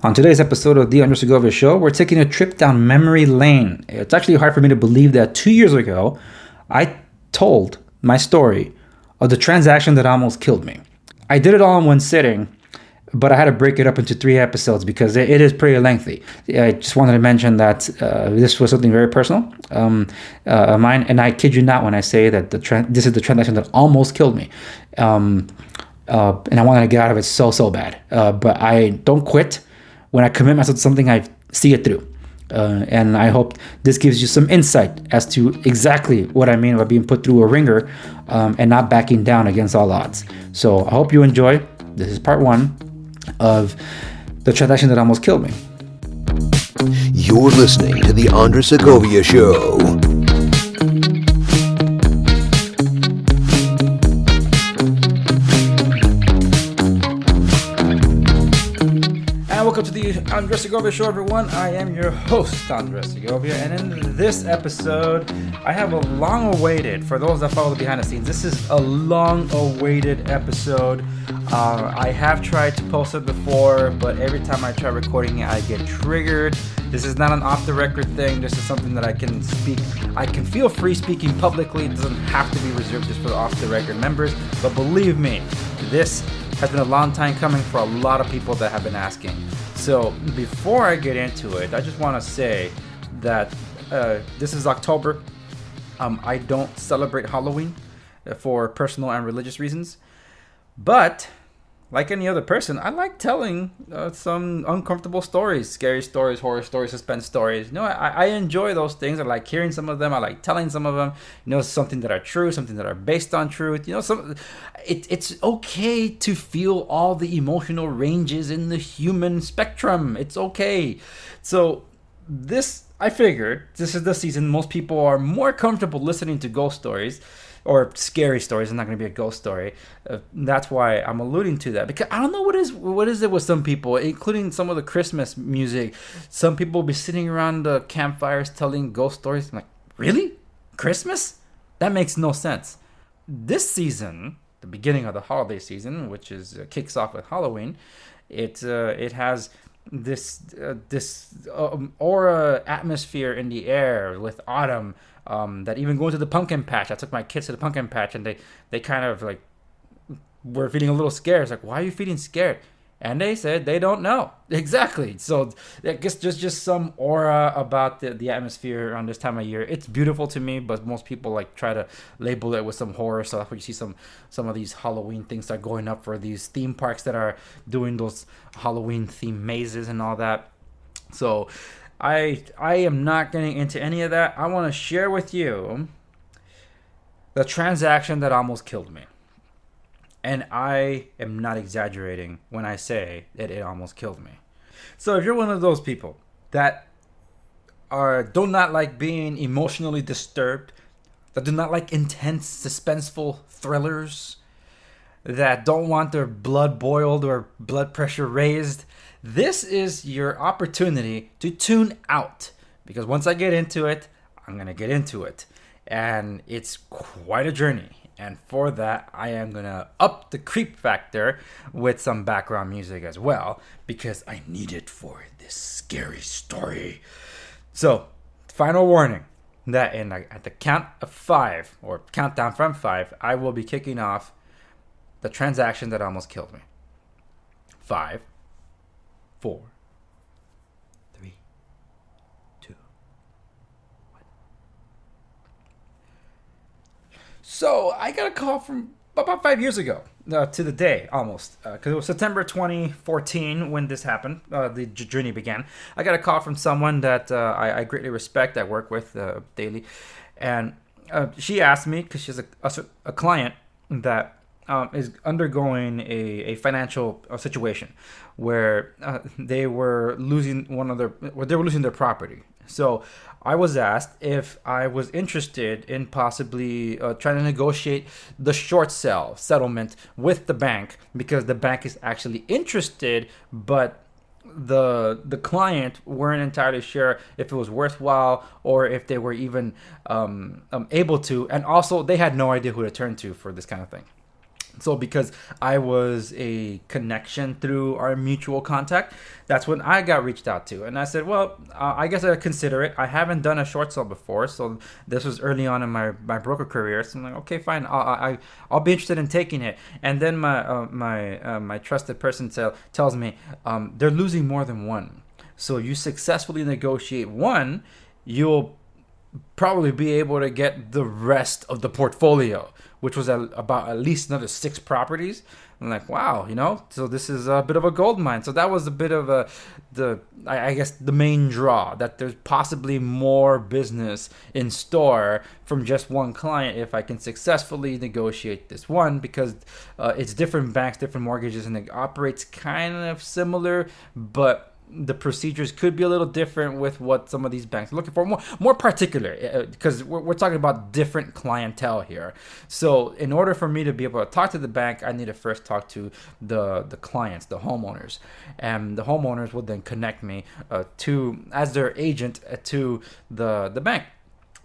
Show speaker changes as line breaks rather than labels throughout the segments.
On today's episode of the Segovia Show, we're taking a trip down memory lane. It's actually hard for me to believe that 2 years ago, I told my story of the transaction that almost killed me. I did it all in one sitting, but I had to break it up into 3 episodes because it is pretty lengthy. I just wanted to mention that this was something very personal of mine, and I kid you not when I say that this is the transaction that almost killed me. And I wanted to get out of it so bad. But I don't quit. When I commit myself to something, I see it through. And I hope this gives you some insight as to exactly what I mean by being put through a ringer and not backing down against all odds. So I hope you enjoy. This is part 1 of the transaction that almost killed me.
You're listening to the Segovia Show.
Welcome to the Segovia Show, everyone. I am your host, Segovia, and in this episode, I have a long-awaited, for those that follow the behind the scenes, this is a long-awaited episode. I have tried to post it before, but every time I try recording it, I get triggered. This is not an off-the-record thing. This is something that I can speak. I can feel free speaking publicly. It doesn't have to be reserved just for the off-the-record members, but believe me, this has been a long time coming for a lot of people that have been asking. So before I get into it, I just want to say that this is October. I don't celebrate Halloween for personal and religious reasons. But like any other person, I like telling some uncomfortable stories, scary stories, horror stories, suspense stories. I enjoy those things. I like hearing some of them. I like telling some of them. Something that are true, something that are based on truth. It's okay to feel all the emotional ranges in the human spectrum. It's okay. So I figured this is the season most people are more comfortable listening to ghost stories. Or scary stories. It's not going to be a ghost story. That's why I'm alluding to that. Because I don't know what is it with some people, including some of the Christmas music. Some people will be sitting around the campfires telling ghost stories. I'm like, really? Christmas? That makes no sense. This season, the beginning of the holiday season, which is kicks off with Halloween, it has this aura atmosphere in the air with autumn. That even going to the pumpkin patch, I took my kids to the pumpkin patch, and they kind of like were feeling a little scared. It's like, why are you feeling scared? And they said they don't know exactly. So I guess just some aura about the atmosphere around this time of year. It's beautiful to me, but most people like try to label it with some horror. So that's why you see some of these Halloween things start going up for these theme parks that are doing those Halloween themed mazes and all that. So I am not getting into any of that. I want to share with you the transaction that almost killed me. And I am not exaggerating when I say that it almost killed me. So if you're one of those people that do not like being emotionally disturbed, that do not like intense, suspenseful thrillers, that don't want their blood boiled or blood pressure raised, this is your opportunity to tune out. Because once I get into it, I'm going to get into it. And it's quite a journey. And for that, I am going to up the creep factor with some background music as well. Because I need it for this scary story. So, final warning. That at the count of 5, or countdown from 5, I will be kicking off the transaction that almost killed me. 5, 4, 3, 2, 1. So I got a call from about 5 years ago, to the day almost, because it was September 2014 when this happened. The journey began. I got a call from someone that I greatly respect. I work with daily, and she asked me because she's a client that is undergoing a financial situation where they were losing their property. So I was asked if I was interested in possibly trying to negotiate the short sale settlement with the bank, because the bank is actually interested, but the client weren't entirely sure if it was worthwhile or if they were even able to, and also they had no idea who to turn to for this kind of thing. So because I was a connection through our mutual contact, that's when I got reached out to. And I said, well, I guess I'd consider it. I haven't done a short sale before. So this was early on in my broker career. So I'm like, okay, fine. I'll be interested in taking it. And then my trusted person tells me they're losing more than one. So you successfully negotiate one, you'll probably be able to get the rest of the portfolio, which was about at least another 6 properties. I'm like, wow, so this is a bit of a gold mine. So that was a bit of I guess the main draw, that there's possibly more business in store from just one client if I can successfully negotiate this one, because it's different banks, different mortgages, and it operates kind of similar, but the procedures could be a little different with what some of these banks are looking for, more particular, because we're talking about different clientele here. So in order for me to be able to talk to the bank, I need to first talk to the clients, the homeowners, and the homeowners will then connect me as their agent to the bank.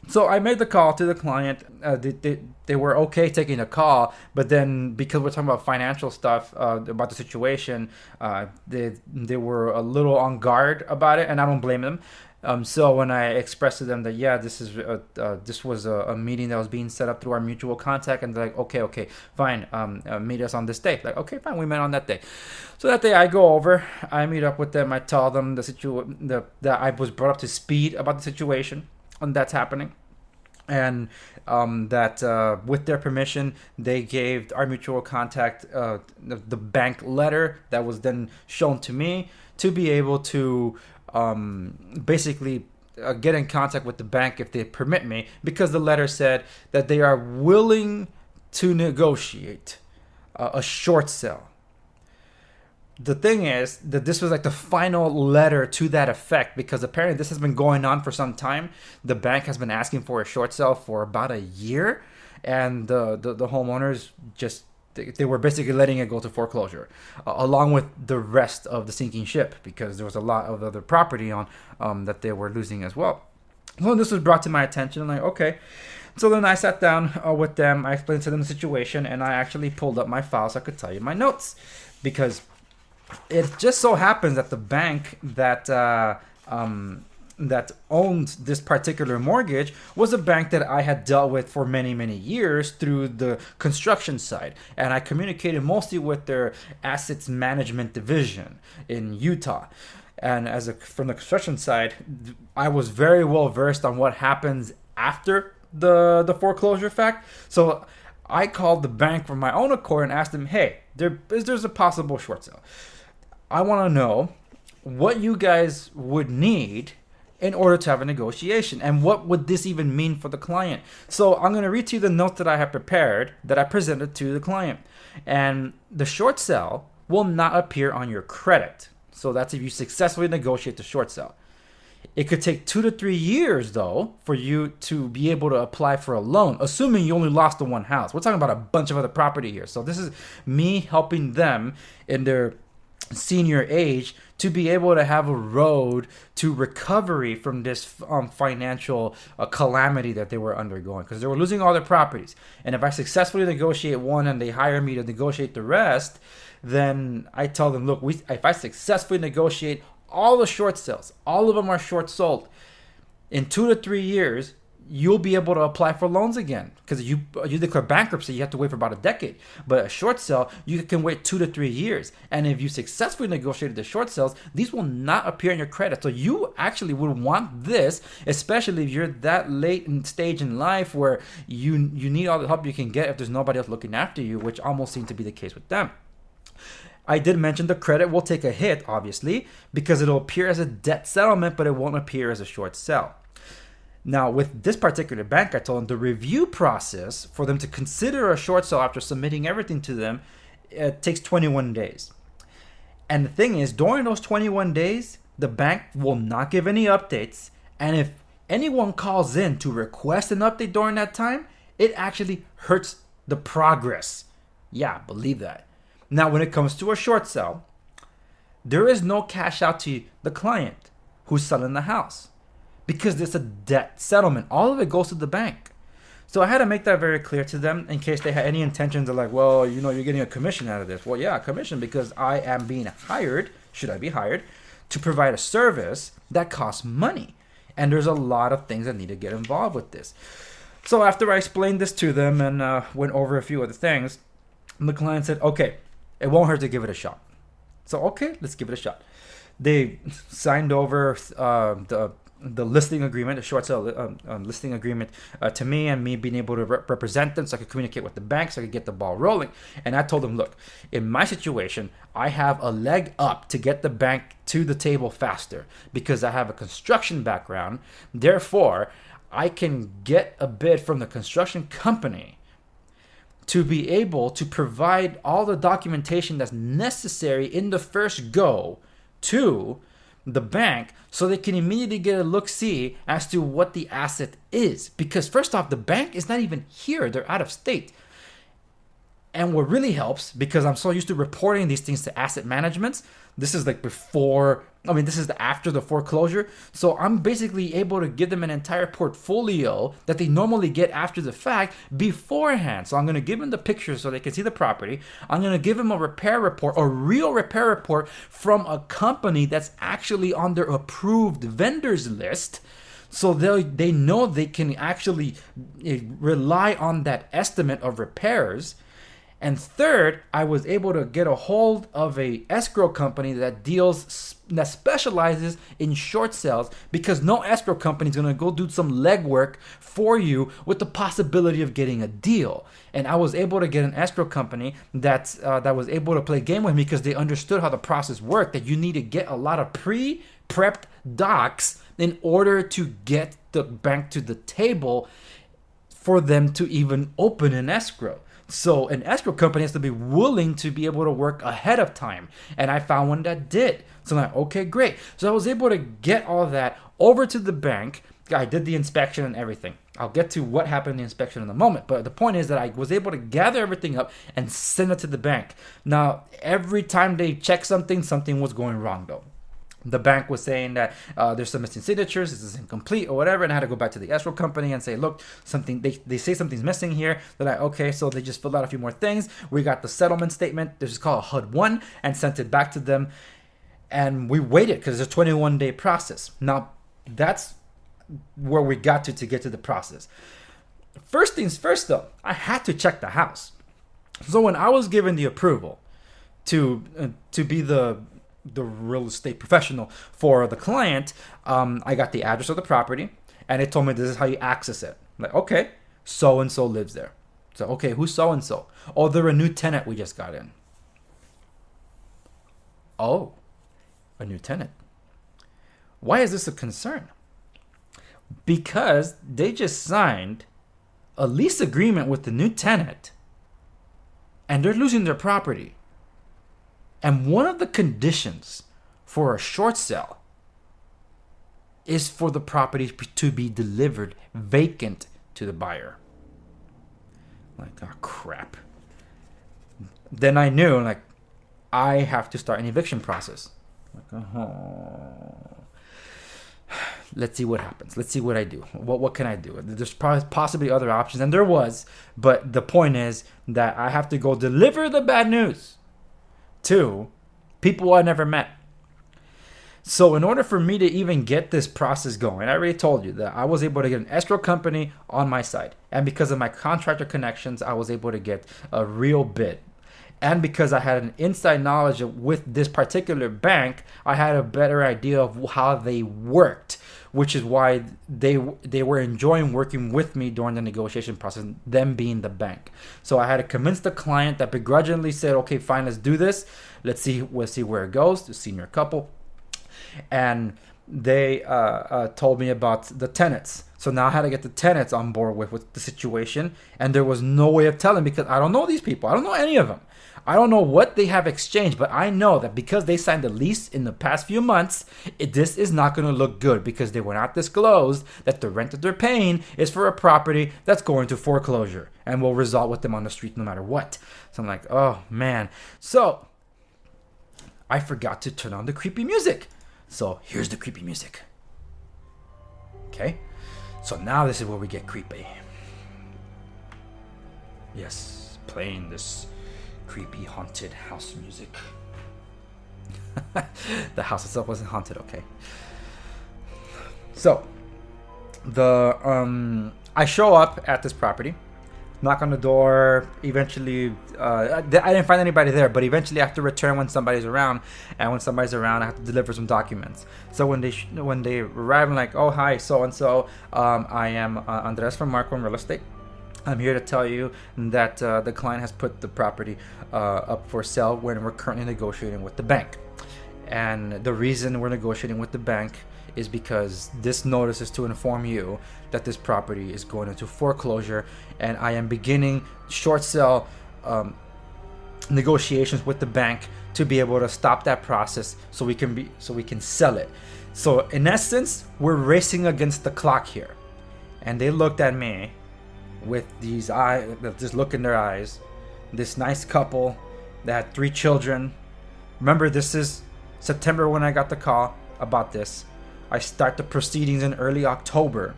So I made the call to the client. They were okay taking the call, but then because we're talking about financial stuff, about the situation, they were a little on guard about it, and I don't blame them. So when I expressed to them that, yeah, this was a meeting that was being set up through our mutual contact, and they're like, okay, fine, meet us on this day. Like, okay, fine, we met on that day. So that day I go over, I meet up with them, I tell them that I was brought up to speed about the situation and that's happening, and that with their permission, they gave our mutual contact the bank letter that was then shown to me to be able to basically get in contact with the bank if they permit me, because the letter said that they are willing to negotiate a short sale. The thing is that this was like the final letter to that effect, because apparently this has been going on for some time. The bank has been asking for a short sale for about a year, and the homeowners just, they were basically letting it go to foreclosure, along with the rest of the sinking ship, because there was a lot of other property on that they were losing as well. So this was brought to my attention. I'm like, okay. So then I sat down with them. I explained to them the situation, and I actually pulled up my files so I could tell you my notes, because it just so happens that the bank that owned this particular mortgage was a bank that I had dealt with for many, many years through the construction side. And I communicated mostly with their assets management division in Utah. And from the construction side, I was very well versed on what happens after the foreclosure fact. So I called the bank from my own accord and asked them, hey, there's a possible short sale. I want to know what you guys would need in order to have a negotiation, and what would this even mean for the client. So I'm going to read to you the notes that I have prepared that I presented to the client. And the short sale will not appear on your credit. So that's if you successfully negotiate the short sale. It could take 2 to 3 years, though, for you to be able to apply for a loan, assuming you only lost the one house. We're talking about a bunch of other property here. So this is me helping them in their senior age to be able to have a road to recovery from this financial calamity that they were undergoing, because they were losing all their properties. And if I successfully negotiate one and they hire me to negotiate the rest, then I tell them, look, if I successfully negotiate all the short sales, all of them are short sold, in 2 to 3 years, you'll be able to apply for loans again, because you declare bankruptcy, you have to wait for about a decade. But a short sale, you can wait 2 to 3 years. And if you successfully negotiated the short sales, these will not appear in your credit. So you actually would want this, especially if you're that late in stage in life where you need all the help you can get if there's nobody else looking after you, which almost seemed to be the case with them. I did mention the credit will take a hit, obviously, because it'll appear as a debt settlement, but it won't appear as a short sale. Now, with this particular bank, I told them the review process for them to consider a short sale after submitting everything to them, it takes 21 days. And the thing is, during those 21 days, the bank will not give any updates. And if anyone calls in to request an update during that time, it actually hurts the progress. Yeah, believe that. Now, when it comes to a short sale, there is no cash out to the client who's selling the house, because it's a debt settlement. All of it goes to the bank. So I had to make that very clear to them in case they had any intentions of like, well, you're getting a commission out of this. Well, yeah, a commission because I am being hired, should I be hired, to provide a service that costs money. And there's a lot of things that need to get involved with this. So after I explained this to them and went over a few other things, the client said, okay, it won't hurt to give it a shot. So, okay, let's give it a shot. They signed over the listing agreement, the short sale listing agreement to me, and me being able to represent them so I could communicate with the bank so I could get the ball rolling. And I told them, look, in my situation, I have a leg up to get the bank to the table faster because I have a construction background. Therefore, I can get a bid from the construction company to be able to provide all the documentation that's necessary in the first go to the bank so they can immediately get a look-see as to what the asset is. Because first off, the bank is not even here. They're out of state. And what really helps, because I'm so used to reporting these things to asset managements, this is like this is after the foreclosure. So I'm basically able to give them an entire portfolio that they normally get after the fact beforehand. So I'm going to give them the pictures so they can see the property. I'm going to give them a repair report, a real repair report from a company that's actually on their approved vendors list. So they know they can actually rely on that estimate of repairs. And third, I was able to get a hold of a escrow company that specializes in short sales, because no escrow company is going to go do some legwork for you with the possibility of getting a deal. And I was able to get an escrow company that was able to play game with me because they understood how the process worked, that you need to get a lot of pre-prepped docs in order to get the bank to the table for them to even open an escrow. So an escrow company has to be willing to be able to work ahead of time. And I found one that did. So I'm like, okay, great. So I was able to get all that over to the bank. I did the inspection and everything. I'll get to what happened in the inspection in a moment. But the point is that I was able to gather everything up and send it to the bank. Now, every time they check something was going wrong though. The bank was saying that there's some missing signatures, this is incomplete or whatever, and I had to go back to the escrow company and say, look, they say something's missing here. They're like, okay, so they just filled out a few more things. We got the settlement statement, this is called HUD-1, and sent it back to them. And we waited because it's a 21-day process. Now, that's where we got to get to the process. First things first, though, I had to check the house. So when I was given the approval to be the real estate professional for the client, I got the address of the property, and it told me this is how you access it. I'm like, okay, so and so lives there. So, okay, who's so and so? Oh, they're a new tenant we just got in. Oh, a new tenant. Why is this a concern? Because they just signed a lease agreement with the new tenant, and they're losing their property. And one of the conditions for a short sale is for the property to be delivered vacant to the buyer. Like, oh crap. Then I knew, like, I have to start an eviction process. Like, let's see what happens. Let's see what I do. What can I do? There's possibly other options, and there was, but the point is that I have to go deliver the bad news to people I never met. So in order for me to even get this process going, I already told you that I was able to get an escrow company on my side. And because of my contractor connections, I was able to get a real bid. And because I had an inside knowledge with this particular bank, I had a better idea of how they worked, which is why they were enjoying working with me during the negotiation process, them being the bank. So I had to convince the client that begrudgingly said, okay, fine, let's do this. We'll see where it goes. The senior couple. And they told me about the tenants. So now I had to get the tenants on board with the situation. And there was no way of telling because I don't know these people. I don't know any of them. I don't know what they have exchanged, but I know that because they signed the lease in the past few months, this is not going to look good because they were not disclosed that the rent that they're paying is for a property that's going to foreclosure and will result with them on the street no matter what. So I'm like, oh man. So I forgot to turn on the creepy music. So here's the creepy music. Okay. So now this is where we get creepy. Yes, playing this creepy haunted house music. The house itself wasn't haunted, okay. So I show up at this property, knock on the door. Eventually, I didn't find anybody there, but eventually I have to return when somebody's around, and when somebody's around, I have to deliver some documents. So when they arrive, I'm like, oh, hi, so and so, I am Andres from Marco Real Estate. I'm here to tell you that the client has put the property up for sale when we're currently negotiating with the bank. And the reason we're negotiating with the bank is because this notice is to inform you that this property is going into foreclosure, and I am beginning short sale negotiations with the bank to be able to stop that process so we can sell it. So in essence, we're racing against the clock here. And they looked at me with these eyes, just look in their eyes. This nice couple that had 3 children. Remember, this is September when I got the call about this. I start the proceedings in early October.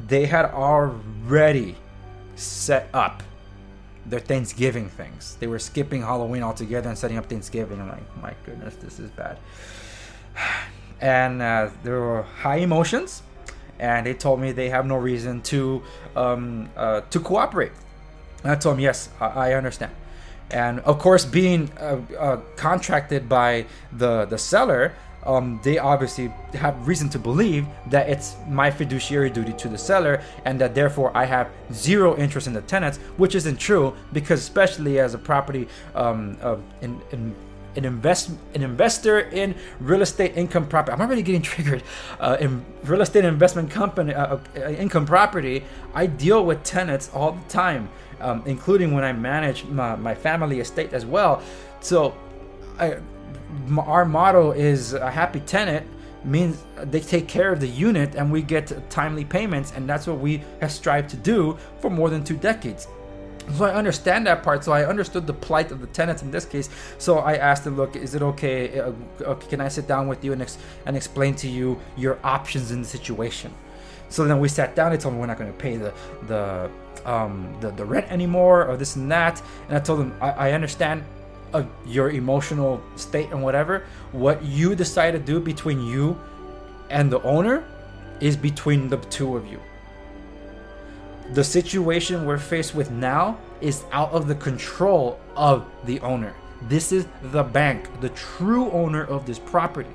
They had already set up their Thanksgiving things. They were skipping Halloween altogether and setting up Thanksgiving. I'm like, my goodness, this is bad. And there were high emotions, and they told me they have no reason to cooperate. And I told them, yes, I understand. And of course, being contracted by the seller, they obviously have reason to believe that it's my fiduciary duty to the seller, and that therefore I have zero interest in the tenants, which isn't true, because especially as a property an investor in real estate income property. I'm already getting triggered. In real estate investment company income property, I deal with tenants all the time, including when I manage my family estate as well. So our motto is a happy tenant means they take care of the unit and we get timely payments, and that's what we have strived to do for more than 2 decades. So I understand that part. So I understood the plight of the tenants in this case. So I asked them, look, is it okay? Can I sit down with you and explain to you your options in the situation? So then we sat down. They told me we're not going to pay the rent anymore, or this and that. And I told them I understand your emotional state and whatever. What you decide to do between you and the owner is between the two of you. The situation we're faced with now is out of the control of the owner. This is the bank, the true owner of this property,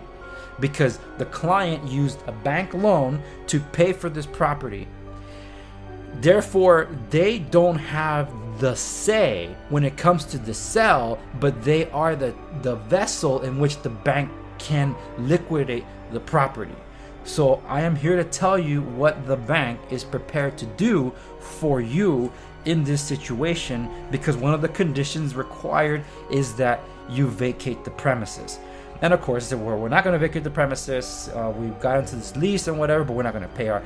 because the client used a bank loan to pay for this property. Therefore, they don't have the say when it comes to the sale, but they are the vessel in which the bank can liquidate the property. So I am here to tell you what the bank is prepared to do for you in this situation, because one of the conditions required is that you vacate the premises. And of course, we're not going to vacate the premises. We've got into this lease and whatever, but we're not going to pay our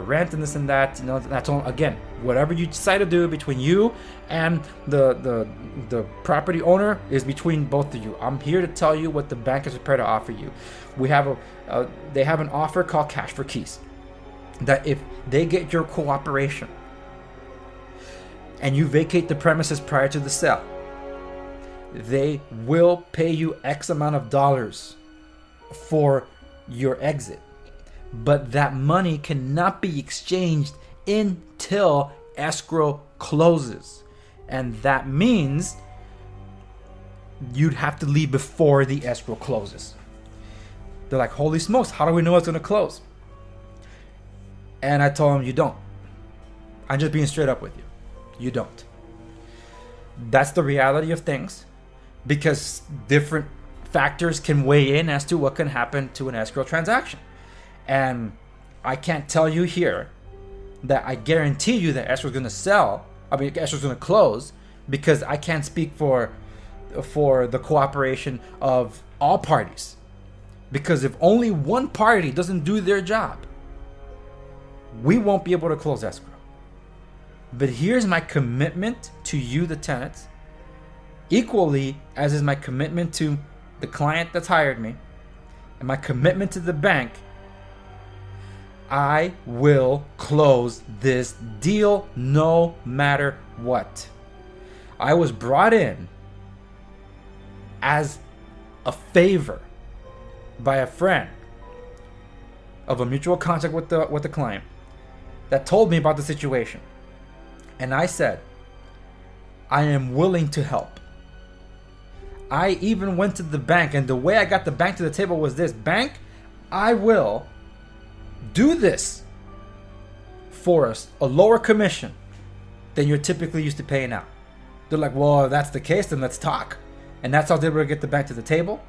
rent and this and that. You know, that's all. Again, whatever you decide to do between you and the property owner is between both of you. I'm here to tell you what the bank is prepared to offer you. We have they have an offer called cash for keys, that if they get your cooperation and you vacate the premises prior to the sale, they will pay you X amount of dollars for your exit. But that money cannot be exchanged until escrow closes. And that means you'd have to leave before the escrow closes. They're like, holy smokes, how do we know it's going to close? And I told them, you don't. I'm just being straight up with you. You don't. That's the reality of things, because different factors can weigh in as to what can happen to an escrow transaction. And I can't tell you here that I guarantee you that escrow is going to escrow is going to close, because I can't speak for the cooperation of all parties. Because if only one party doesn't do their job, we won't be able to close escrow. But here's my commitment to you, the tenants, equally as is my commitment to the client that's hired me, and my commitment to the bank. I will close this deal no matter what. I was brought in as a favor by a friend of a mutual contact with the client that told me about the situation. And I said, I am willing to help. I even went to the bank, and the way I got the bank to the table was this: bank, I will do this for us, a lower commission than you're typically used to paying out. They're like, well, if that's the case, then let's talk. And that's how I was able to get the bank to the table.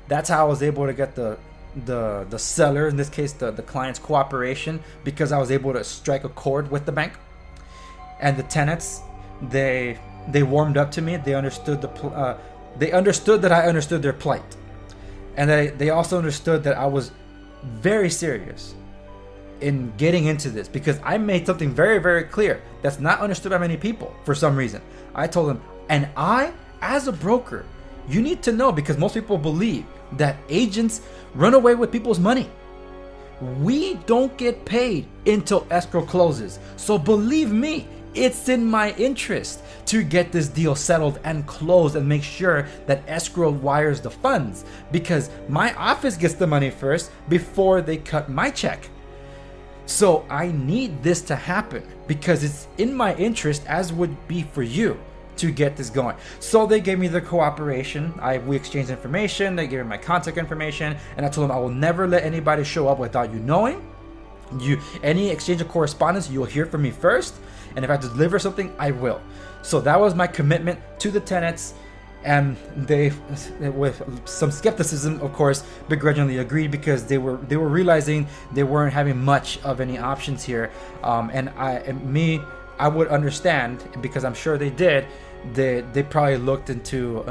That's how I was able to get the seller, in this case the client's cooperation, because I was able to strike a chord with the bank. And the tenants, they warmed up to me. They understood they understood that I understood their plight, and they also understood that I was very serious in getting into this, because I made something very, very clear that's not understood by many people for some reason. I told them, and I, as a broker, you need to know, because most people believe that agents run away with people's money. We don't get paid until escrow closes. So believe me, it's in my interest to get this deal settled and closed and make sure that escrow wires the funds, because my office gets the money first before they cut my check. So I need this to happen because it's in my interest, as would be for you, to get this going. So they gave me the cooperation. We exchanged information. They gave me my contact information, and I told them I will never let anybody show up without you knowing. Any exchange of correspondence, you'll hear from me first, and if I have to deliver something, I will. So that was my commitment to the tenants, and they, with some skepticism, of course, begrudgingly agreed, because they were realizing they weren't having much of any options here. I would understand, because I'm sure they did. They probably looked into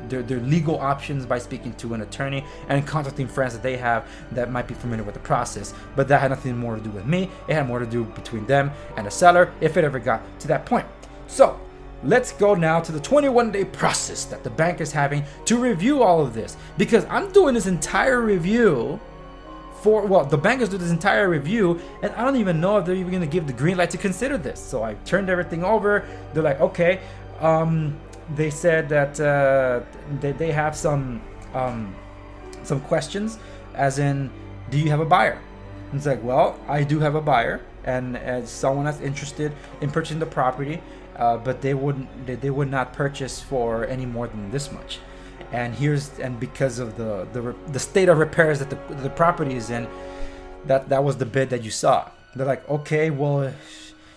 their legal options by speaking to an attorney and contacting friends that they have that might be familiar with the process. But that had nothing more to do with me. It had more to do between them and the seller, if it ever got to that point. So let's go now to the 21-day process that the bank is having to review all of this, because I'm doing this entire review the bank is doing this entire review, and I don't even know if they're even going to give the green light to consider this. So I turned everything over. They're like, okay. They said that they have some questions, as in, do you have a buyer? And it's like, well, I do have a buyer, and as someone that's interested in purchasing the property, but they would not purchase for any more than this much. And because of the state of repairs that the property is in, that was the bid that you saw. They're like, okay, well,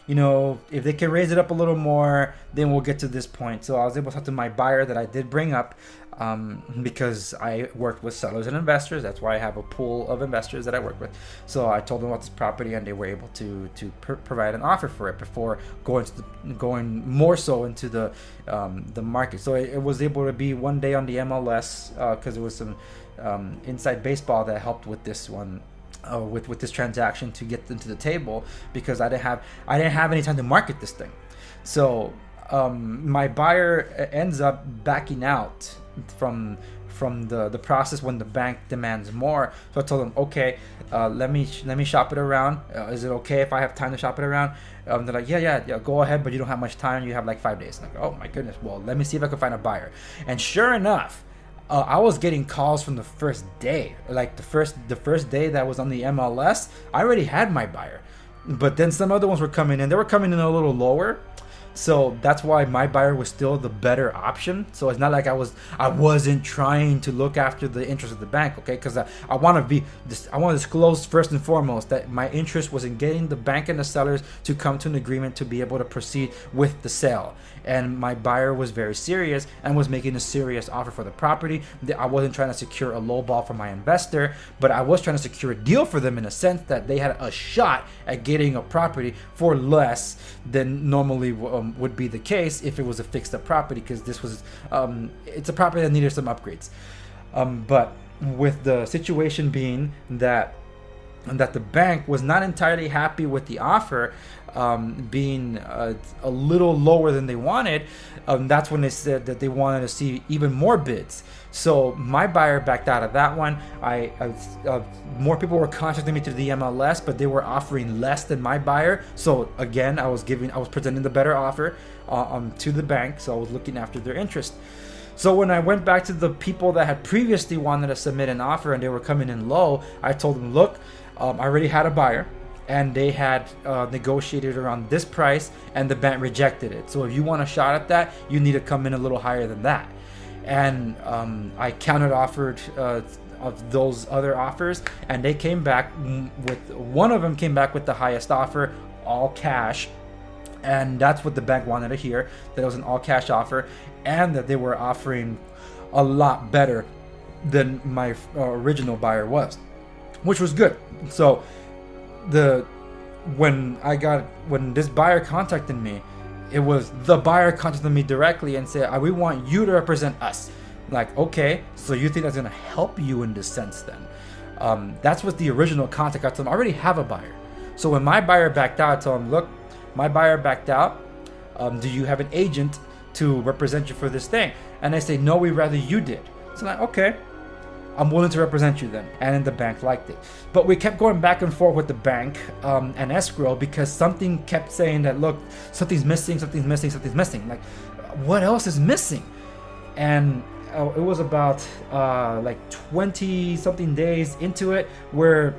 if they can raise it up a little more, then we'll get to this point. So I was able to talk to my buyer that I did bring up, because I worked with sellers and investors. That's why I have a pool of investors that I work with. So I told them about this property, and they were able to provide an offer for it before going more so into the market. So it was able to be one day on the MLS, because there was some inside baseball that helped with this one. With this transaction, to get them to the table, because I didn't have any time to market this thing. So my buyer ends up backing out from the process when the bank demands more. So I told them, okay, let me shop it around. Is it okay if I have time to shop it around? They're like, yeah, go ahead, but you don't have much time. You have like 5 days. I'm like, oh my goodness. Well, let me see if I can find a buyer. And sure enough, I was getting calls from the first day. Like the first day that was on the MLS, I already had my buyer. But then some other ones were coming in. They were coming in a little lower. So that's why my buyer was still the better option. So it's not like I wasn't trying to look after the interest of the bank, okay? Because I want to disclose first and foremost that my interest was in getting the bank and the sellers to come to an agreement to be able to proceed with the sale. And my buyer was very serious and was making a serious offer for the property. I wasn't trying to secure a low ball for my investor, but I was trying to secure a deal for them, in a sense that they had a shot at getting a property for less than normally would be the case if it was a fixed up property, because this was it's a property that needed some upgrades. But with the situation being that and that the bank was not entirely happy with the offer being a little lower than they wanted. That's when they said that they wanted to see even more bids. So my buyer backed out of that one. More people were contacting me through the MLS, but they were offering less than my buyer. So again, I was presenting the better offer to the bank. So I was looking after their interest. So when I went back to the people that had previously wanted to submit an offer and they were coming in low, I told them, look, I already had a buyer and they had negotiated around this price and the bank rejected it. So if you want a shot at that, you need to come in a little higher than that. And I counter offered of those other offers, and they came back with, one of them came back with the highest offer, all cash. And that's what the bank wanted to hear, that it was an all cash offer and that they were offering a lot better than my original buyer was, which was good. So when this buyer contacted me, it was the buyer contacted me directly and said, we want you to represent us. Like, okay, so you think that's going to help you in this sense then? That's what the original contact. I told them, I already have a buyer. So when my buyer backed out, I told him, look, my buyer backed out. Do you have an agent to represent you for this thing? And they say, no, we'd rather you did. So I'm like, okay, I'm willing to represent you then. And then the bank liked it. But we kept going back and forth with the bank and escrow, because something kept saying that, look, something's missing. Like, what else is missing? And it was about like 20 something days into it where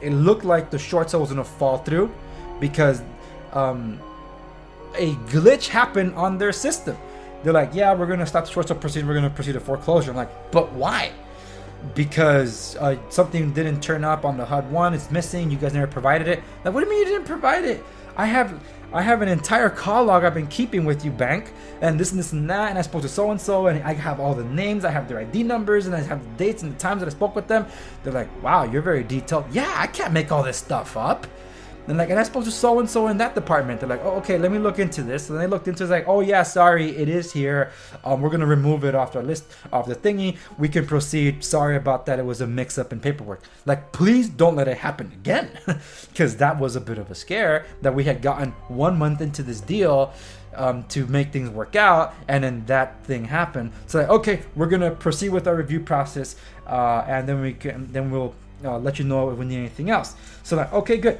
it looked like the short sale was going to fall through, because a glitch happened on their system. They're like, yeah, we're going to stop the short sale proceeding. We're going to proceed to foreclosure. I'm like, but why? Because something didn't turn up on the HUD-1. It's missing. You guys never provided it. Like, what do you mean you didn't provide it? I have an entire call log I've been keeping with you, bank, and this and that, and I spoke to so-and-so, and I have all the names, I have their ID numbers, and I have the dates and the times that I spoke with them. They're like, wow, you're very detailed. Yeah, I can't make all this stuff up. And I spoke to so-and-so in that department. They're like, oh, okay, let me look into this. So then they looked into it, it's like, oh yeah, sorry, it is here. We're going to remove it off the list of the thingy. We can proceed. Sorry about that. It was a mix-up in paperwork. Like, please don't let it happen again. Because that was a bit of a scare that we had gotten 1 month into this deal to make things work out. And then that thing happened. So like, okay, we're going to proceed with our review process. And then we'll let you know if we need anything else. So like, okay, good.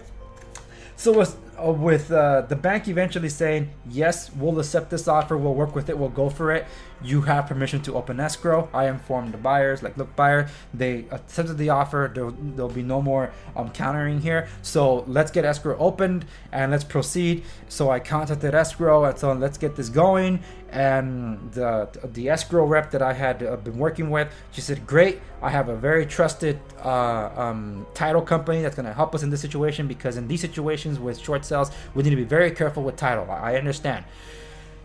So with the bank eventually saying, yes, we'll accept this offer, we'll work with it, we'll go for it, you have permission to open escrow. I informed the buyers, like, look, buyer, they accepted the offer, there'll be no more countering here, so let's get escrow opened and let's proceed. So I contacted escrow and so let's get this going. And the escrow rep that I had been working with, she said, great, I have a very trusted title company that's going to help us in this situation, because in these situations with short sales, we need to be very careful with title. I understand.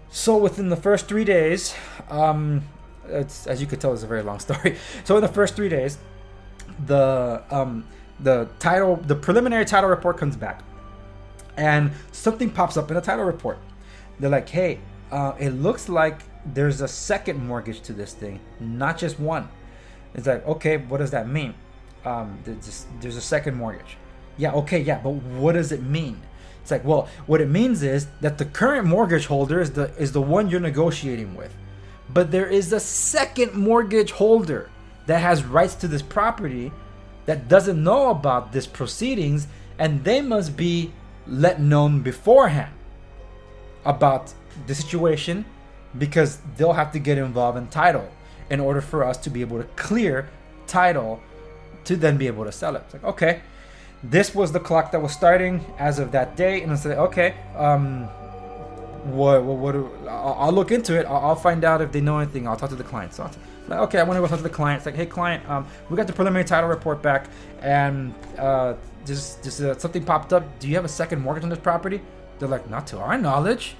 So within the first 3 days, as you could tell, it's a very long story. So in the first 3 days, the preliminary title report comes back, and something pops up in the title report. They're like, hey, it looks like there's a second mortgage to this thing, not just one. It's like, okay, what does that mean? There's a second mortgage. Yeah, okay, yeah, but what does it mean? It's like, well, what it means is that the current mortgage holder is the one you're negotiating with. But there is a second mortgage holder that has rights to this property that doesn't know about this proceedings, and they must be let known beforehand about the situation, because they'll have to get involved in title in order for us to be able to clear title to then be able to sell it. It's like, okay, this was the clock that was starting as of that day, and I said, okay, I'll look into it. I'll find out if they know anything. I'll talk to the client. So like, okay, I want to go talk to the client. It's like, hey, client, we got the preliminary title report back, and just something popped up. Do you have a second mortgage on this property? They're like, not to our knowledge.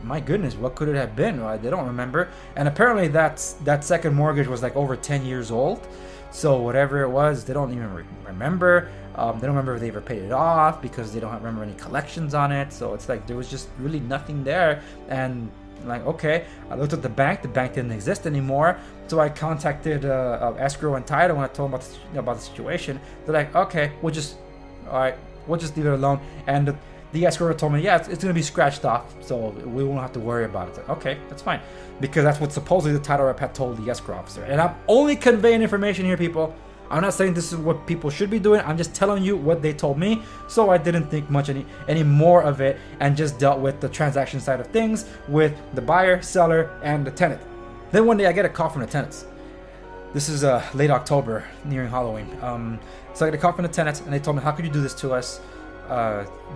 My goodness, what could it have been? They don't remember. And apparently that second mortgage was like over 10 years old. So whatever it was, they don't even remember. They don't remember if they ever paid it off, because they don't remember any collections on it. So it's like there was just really nothing there. And Like, okay. I looked at the bank didn't exist anymore, so I contacted escrow and title when I told them about the situation. They're like, okay, we'll just leave it alone. And the escrow told me, yeah, it's gonna be scratched off, so we won't have to worry about it. Like, okay, that's fine, because that's what supposedly the title rep had told the escrow officer. And I'm only conveying information here, people. I'm not saying this is what people should be doing. I'm just telling you what they told me. So I didn't think much any more of it, and just dealt with the transaction side of things with the buyer, seller, and the tenant. Then one day I get a call from the tenants. This is late October, nearing Halloween. So I get a call from the tenants, and they told me, how could you do this to us?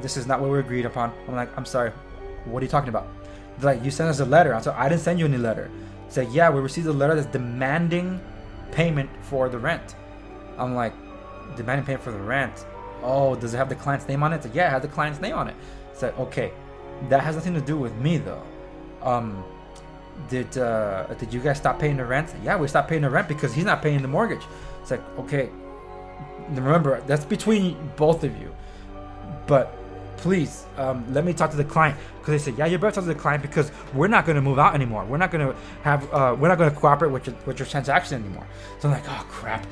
This is not what we agreed upon. I'm like, I'm sorry, what are you talking about? They're like, you sent us a letter. I said, I didn't send you any letter. It's like, yeah, we received a letter that's demanding payment for the rent. I'm like, demanding payment for the rent? Oh, does it have the client's name on it? It's like, yeah, it has the client's name on it. It's like, okay, that has nothing to do with me though. Did you guys stop paying the rent? Yeah, we stopped paying the rent because he's not paying the mortgage. It's like, okay, remember, that's between both of you. But please, let me talk to the client. Because they said, yeah, you better talk to the client, because we're not going to move out anymore. We're not going to cooperate with your transaction anymore. So I'm like, oh crap.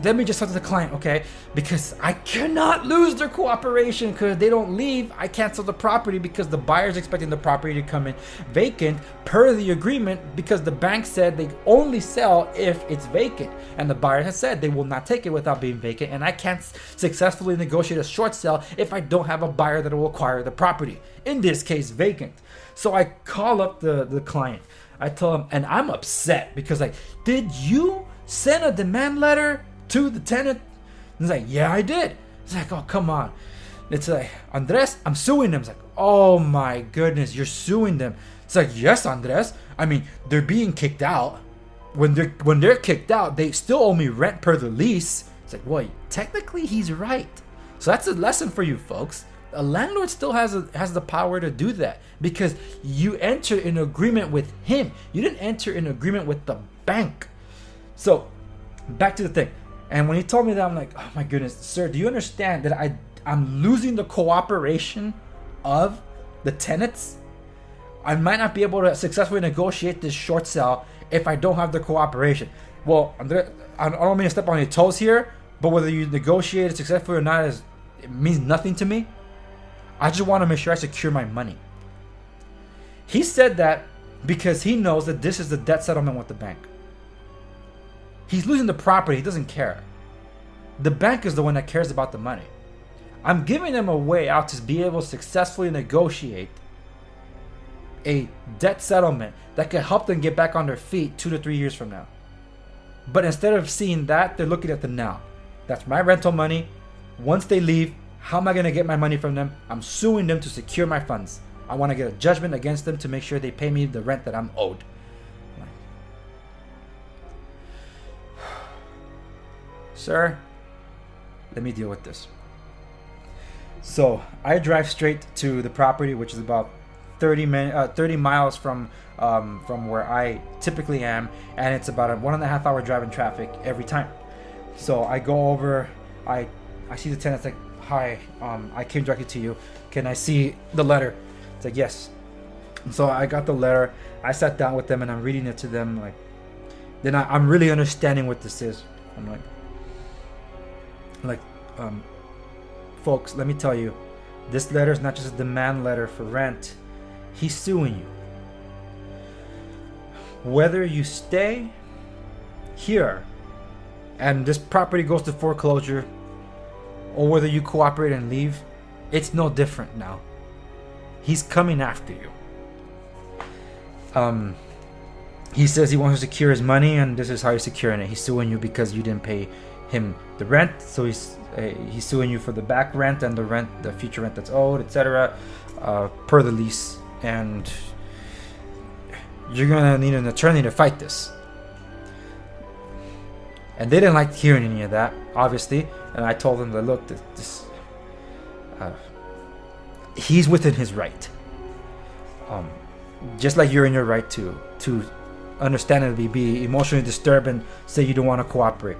Let me just talk to the client, okay? Because I cannot lose their cooperation, because if they don't leave, I cancel the property, because the buyer's expecting the property to come in vacant per the agreement, because the bank said they only sell if it's vacant. And the buyer has said they will not take it without being vacant. And I can't successfully negotiate a short sale if I don't have a buyer that will acquire the property. In this case, vacant. So I call up the client. I tell him, and I'm upset because, like, did you send a demand letter to the tenant? And he's like, yeah, I did. It's like, oh, come on. It's like, Andres, I'm suing them. It's like, oh my goodness, you're suing them. It's like, yes, Andres. I mean, they're being kicked out. When they're kicked out, they still owe me rent per the lease. It's like, well, technically he's right. So that's a lesson for you folks. A landlord still has the power to do that, because you enter an agreement with him. You didn't enter an agreement with the bank. So back to the thing. And when he told me that, I'm like, oh my goodness, sir, do you understand that I'm losing the cooperation of the tenants? I might not be able to successfully negotiate this short sale if I don't have the cooperation. Well, I don't mean to step on your toes here, but whether you negotiate it successfully or not it means nothing to me. I just want to make sure I secure my money. He said that because he knows that this is the debt settlement with the bank. He's losing the property. He doesn't care. The bank is the one that cares about the money. I'm giving them a way out to be able to successfully negotiate a debt settlement that could help them get back on their feet 2 to 3 years from now. But instead of seeing that, they're looking at the now. That's my rental money. Once they leave, how am I going to get my money from them? I'm suing them to secure my funds. I want to get a judgment against them to make sure they pay me the rent that I'm owed. Sir, let me deal with this. So I drive straight to the property, which is about 30 miles from where I typically am, and it's about a 1.5 hour drive in traffic every time. So I go over, I see the tenants, like, hi, I came directly to you. Can I see the letter? It's like, yes. And so I got the letter. I sat down with them and I'm reading it to them. Like, then I'm really understanding what this is. I'm like, folks, let me tell you, this letter is not just a demand letter for rent. He's suing you. Whether you stay here and this property goes to foreclosure, or whether you cooperate and leave, it's no different now. He's coming after you. He says he wants to secure his money, and this is how he's securing it. He's suing you because you didn't pay him the rent, so he's suing you for the back rent and the future rent that's owed, etc., per the lease. And you're gonna need an attorney to fight this. And they didn't like hearing any of that, obviously. And I told them that, look, he's within his right. Just like you're in your right to understandably be emotionally disturbed and say you don't want to cooperate.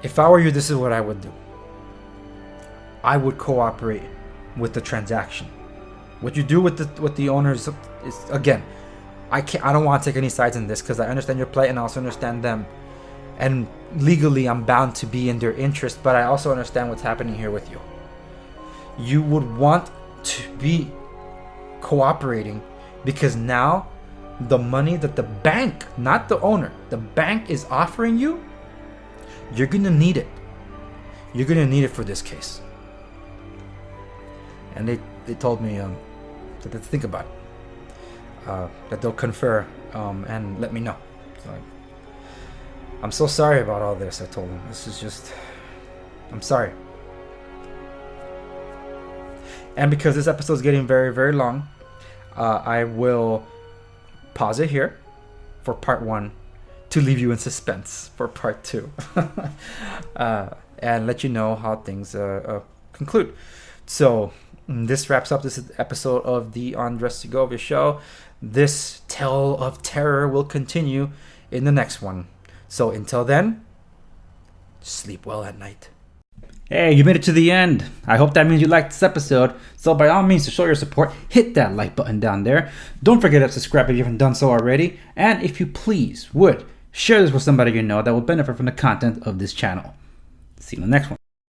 If I were you, this is what I would do. I would cooperate with the transaction. What you do with the owners is, again, I don't want to take any sides in this because I understand your plight and I also understand them. And legally, I'm bound to be in their interest, but I also understand what's happening here with you. You would want to be cooperating because now the money that the bank, not the owner, the bank is offering you, you're going to need it. You're going to need it for this case. And they told me to think about it. That they'll confer and let me know. So I'm so sorry about all this, I told them. This is just... I'm sorry. And because this episode is getting very, very long, I will pause it here for part 1 to leave you in suspense for part 2. And let you know how things conclude. So this wraps up this episode of the Andres Segovia Show. This tale of terror will continue in the next one. So until then, sleep well at night. Hey, you made it to the end. I hope that means you liked this episode. So by all means, to show your support, hit that like button down there. Don't forget to subscribe if you haven't done so already. And if you please would, share this with somebody you know that will benefit from the content of this channel. See you in the next one.